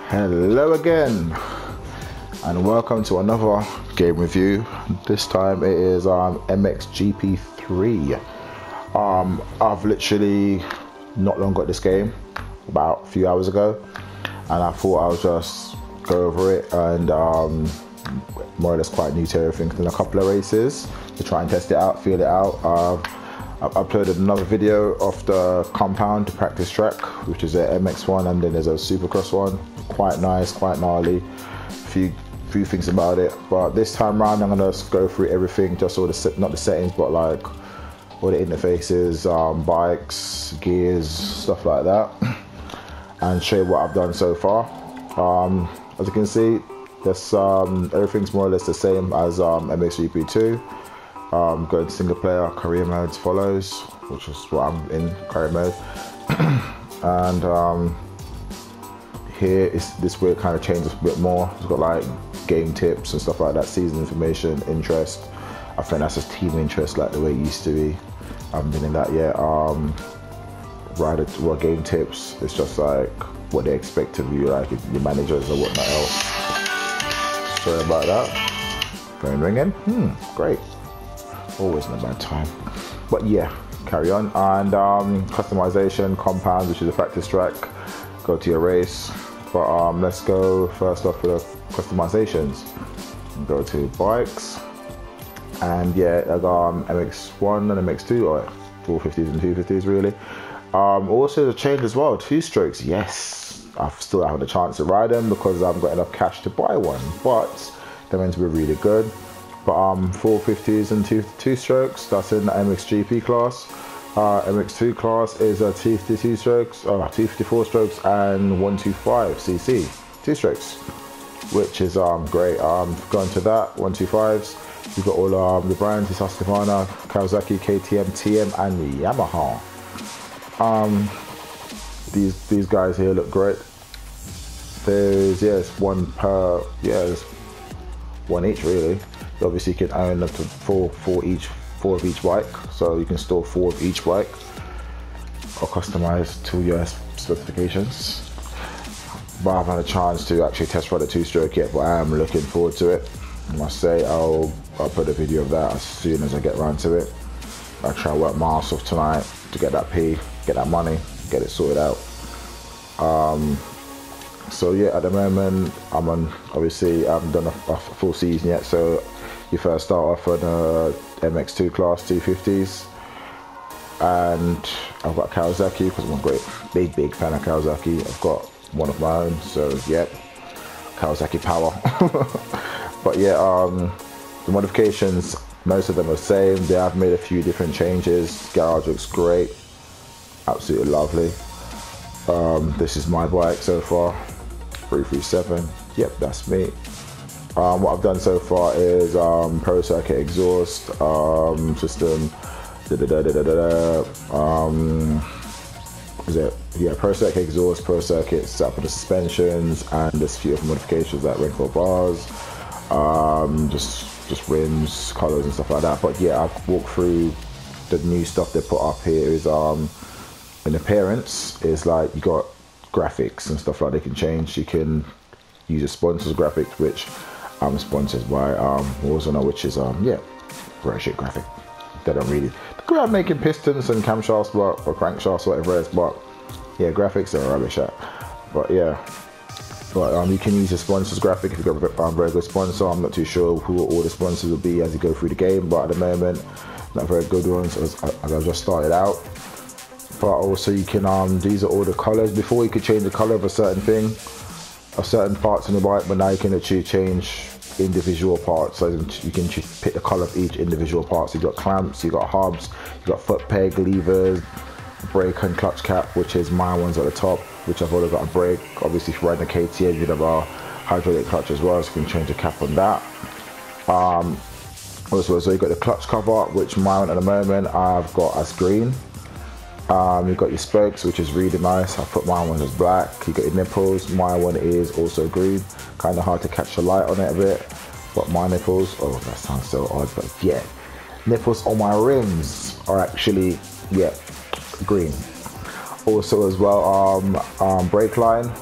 Hello again, and welcome to another game review. This time it is MXGP3. I've literally not long got this game, about a few hours ago, and I thought I'll just go over it and more or less quite new to everything. Done a couple of races to try and test it out, feel it out. I've uploaded another video of the compound practice track, which is a MX one, and then there's a Supercross one. Quite nice, quite gnarly. Few things about it, but this time around I'm gonna go through everything, just all the not the settings, but like all the interfaces, bikes, gears, stuff like that, and show you what I've done so far. As you can see, this everything's more or less the same as MXGP2. Go to single player, career modes follows, which is what I'm in, career mode. And here is this where it kind of changes a bit more. It's got like game tips and stuff like that, season information, interest. I think that's just team interest, like the way it used to be. I haven't been in that yet. Game tips, it's just like what they expect of you, like your managers or whatnot else. Sorry about that. Phone ringing. Great. Always in a bad time. But yeah, carry on. And customization, compound, which is a practice track. Go to your race. But let's go first off with the customizations. Go to bikes. And yeah, I got MX1 and MX2, or 450s and 250s really. Also the change as well, 2-strokes. Yes, I still haven't had a chance to ride them because I haven't got enough cash to buy one, but they're meant to be really good. But 450s and 2-strokes, that's in the MXGP class. MX2 class is a 252 strokes, 254 strokes and 125cc 2-strokes, which is great. Going to that 125s, you've got all the brands: Husqvarna, Kawasaki, KTM, TM, and Yamaha. These guys here look great. There's one per, there's one each really. Obviously you can own up to four of each bike, so you can store 4 of each bike or customize to your specifications. But I haven't had a chance to actually test ride the 2-stroke yet, but I am looking forward to it. I must say I'll put a video of that as soon as I get around to it. I'll try to work my ass off tonight to get that P, get that money, get it sorted out. So yeah, at the moment I'm on, obviously I haven't done a full season yet, so you first start off on MX2 class 250s, and I've got Kawasaki because I'm a big fan of Kawasaki. I've got one of my own, so yeah, Kawasaki power. But yeah, the modifications, most of them are the same. They have made a few different changes. Garage looks great, absolutely lovely. This is my bike so far, 337. Yep, that's me. What I've done so far is Pro Circuit exhaust system. Pro Circuit exhaust, Pro Circuit set up for the suspensions, and there's a few other modifications like rainfall bars, just rims, colors, and stuff like that. But yeah, I've walked through the new stuff they put up here. Is in appearance is like you got graphics and stuff like they can change. You can use a sponsors graphics, which I'm sponsored by Warzone, which is great shit graphic. They don't really go out making pistons and camshafts or crankshafts, whatever it is, but yeah, graphics are rubbish at. But yeah, you can use a sponsors graphic if you've got a very good sponsor. I'm not too sure who all the sponsors will be as you go through the game, but at the moment not very good ones as I've just started out. But also you can these are all the colors. Before you could change the color of a certain thing, of certain parts on the bike, but now you can actually change individual parts. So you can pick the color of each individual part. So you've got clamps, you've got hubs, you've got foot peg, levers, brake and clutch cap, which is my ones at the top, which I've already got a brake. Obviously if you're riding a KTM, you'd have a hydraulic clutch as well, so you can change the cap on that. Also, so you've got the clutch cover, which my one at the moment I've got as green. You've got your spokes, which is really nice. I put my one as black. You got your nipples. My one is also green. Kind of hard to catch the light on it a bit, but my nipples, oh, that sounds so odd, but yeah, nipples on my rims are actually green. Also as well, brake line,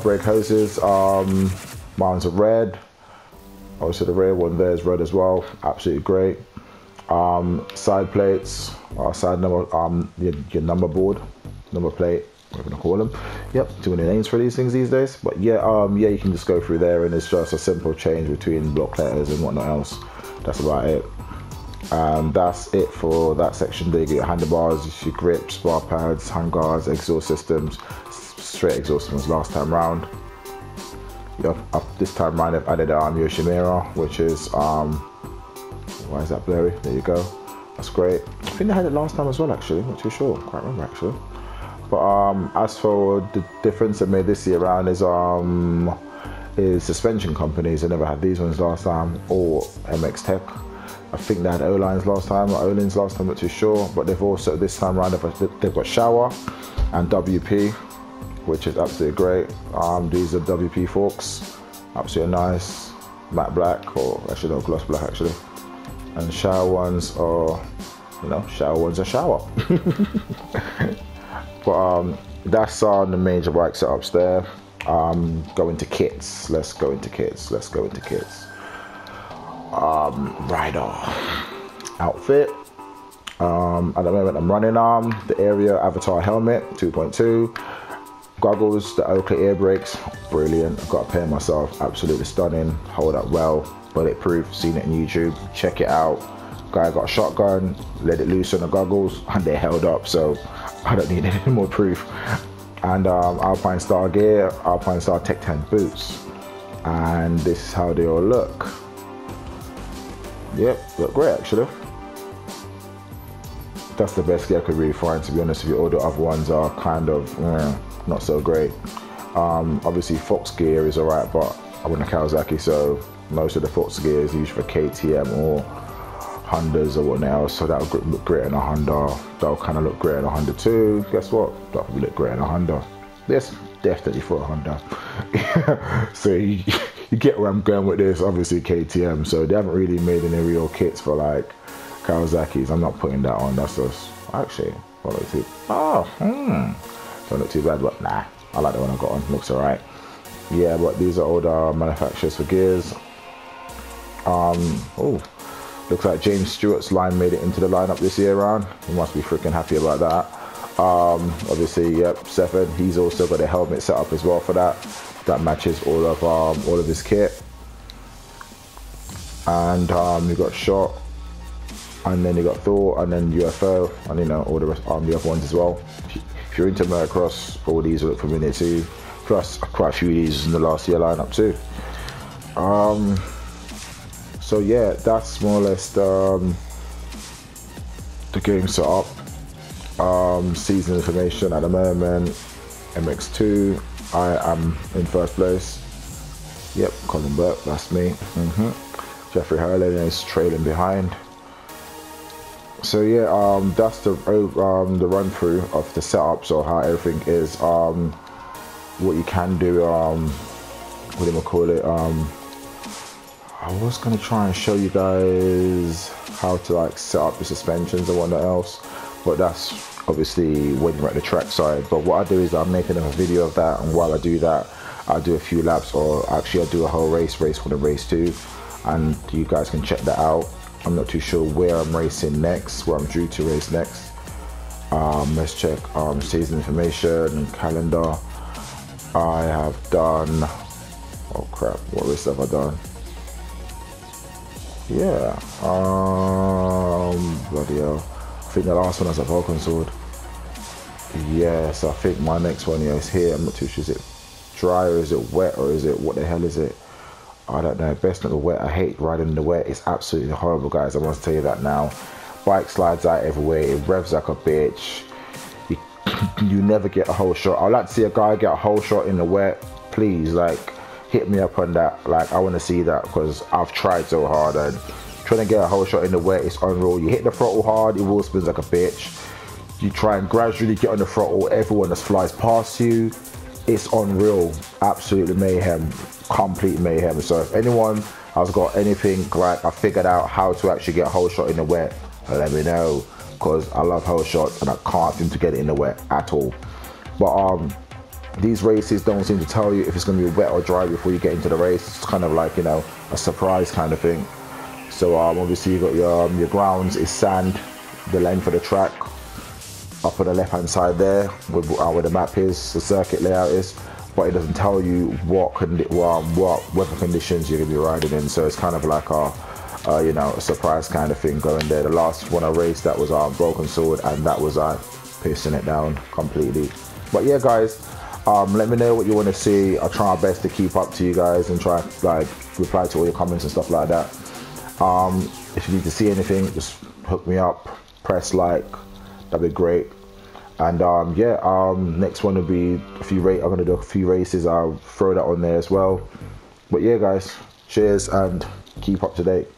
brake hoses, mine's are red. Also the rear one there is red as well, absolutely great. Side plates, side number, your number board, number plate, whatever you call them. Yep, too many names for these things these days. But yeah, yeah, you can just go through there and it's just a simple change between block letters and whatnot else. That's about it. That's it for that section. There you get your handlebars, your grips, bar pads, handguards, exhaust systems, straight exhaust systems last time round. Yep, this time round I've added Yoshimura, which is why is that blurry? There you go. That's great. I think they had it last time as well actually, not too sure, can't remember actually. But as for the difference they made this year around is suspension companies. They never had these ones last time, or MX Tech. I think they had O-lines last time, or O-lines last time, not too sure. But they've also, this time around, they've got shower and WP, which is absolutely great. These are WP forks, absolutely nice, matte black, or actually no, gloss black actually. And shower ones are, you know, shower ones are shower. But that's on the major bike setups there. Go into kits. Let's go into kits. Rider outfit. At the moment I'm running the Area Avatar helmet 2.2. Goggles, the Oakley air brakes, brilliant. I've got a pair myself, absolutely stunning. Hold up well, bulletproof. Seen it on YouTube. Check it out. Guy got a shotgun, let it loose on the goggles, and they held up. So I don't need any more proof. And Alpine Star gear, Alpine Star Tech 10 boots, and this is how they all look. Yep, look great actually. That's the best gear I could really find, to be honest with you. All the other ones are kind of not so great. Obviously Fox gear is alright, but I want a Kawasaki, so most of the Fox gear is used for KTM or Hondas or whatnot else, so that'll look great in a Honda. That'll kind of look great in a Honda too. Guess what? That'll look great in a Honda. Yes, definitely for a Honda. So you get where I'm going with this. Obviously KTM, so they haven't really made any real kits for like Kawasaki's. I'm not putting that on. That's just actually don't look too. Don't look too bad, but nah, I like the one I got on. Looks alright. Yeah, but these are all the manufacturers for gears. Oh. Looks like James Stewart's line made it into the lineup this year round. He must be freaking happy about that. Obviously, yep, Stefan, he's also got a helmet set up as well for that. That matches all of his kit. And you got Shot, and then you got Thor, and then UFO, and you know all the rest, the other ones as well. If you're into motocross, all these will look familiar too. Plus, quite a few of these in the last year lineup too. So yeah, that's more or less the game setup. Season information at the moment. MX2, I am in first place. Yep, Colin Burke, that's me. Jeffrey Hurley is trailing behind. So yeah, that's the run through of the setup. So how everything is. What you can do. What do you call it? I was gonna try and show you guys how to like set up the suspensions and whatnot else, but that's obviously when you're at the track side. But what I do is I'm making a video of that, and while I do that, I'll do a few laps, or actually I'll do a whole race 1 and race 2, and you guys can check that out. I'm not too sure where I'm racing next, where I'm due to race next. Let's check season information and calendar. I have done, oh crap, what race have I done? Yeah, bloody hell. I think the last one was a Vulcan Sword. Yes, I think my next one is here. I'm not too sure, is it dry or is it wet, or is it, what the hell is it? I don't know, best not the wet. I hate riding in the wet. It's absolutely horrible, guys. I want to tell you that now. Bike slides out everywhere. It revs like a bitch. You never get a whole shot. I'd like to see a guy get a whole shot in the wet. Please, like, hit me up on that. Like, I want to see that, because I've tried so hard, and trying to get a whole shot in the wet is unreal. You hit the throttle hard, it wheel spins like a bitch. You try and gradually get on the throttle, everyone just flies past you. It's unreal. Absolutely mayhem. Complete mayhem. So if anyone has got anything, like I figured out how to actually get a whole shot in the wet, let me know, because I love whole shots and I can't seem to get it in the wet at all. But these races don't seem to tell you if it's going to be wet or dry before you get into the race. It's kind of like, you know, a surprise kind of thing. So obviously you got your grounds is sand, the length of the track up on the left hand side there where the map is, the circuit layout is, but it doesn't tell you what weather conditions you're going to be riding in. So it's kind of like you know, a surprise kind of thing going there. The last one I raced, that was Broken Sword, and that was pissing it down completely. But yeah, guys, let me know what you want to see. I'll try my best to keep up to you guys and try like reply to all your comments and stuff like that. If you need to see anything, just hook me up, press like, that'd be great. And yeah, next one will be I'm gonna do a few races. I'll throw that on there as well. But yeah, guys, cheers and keep up to date.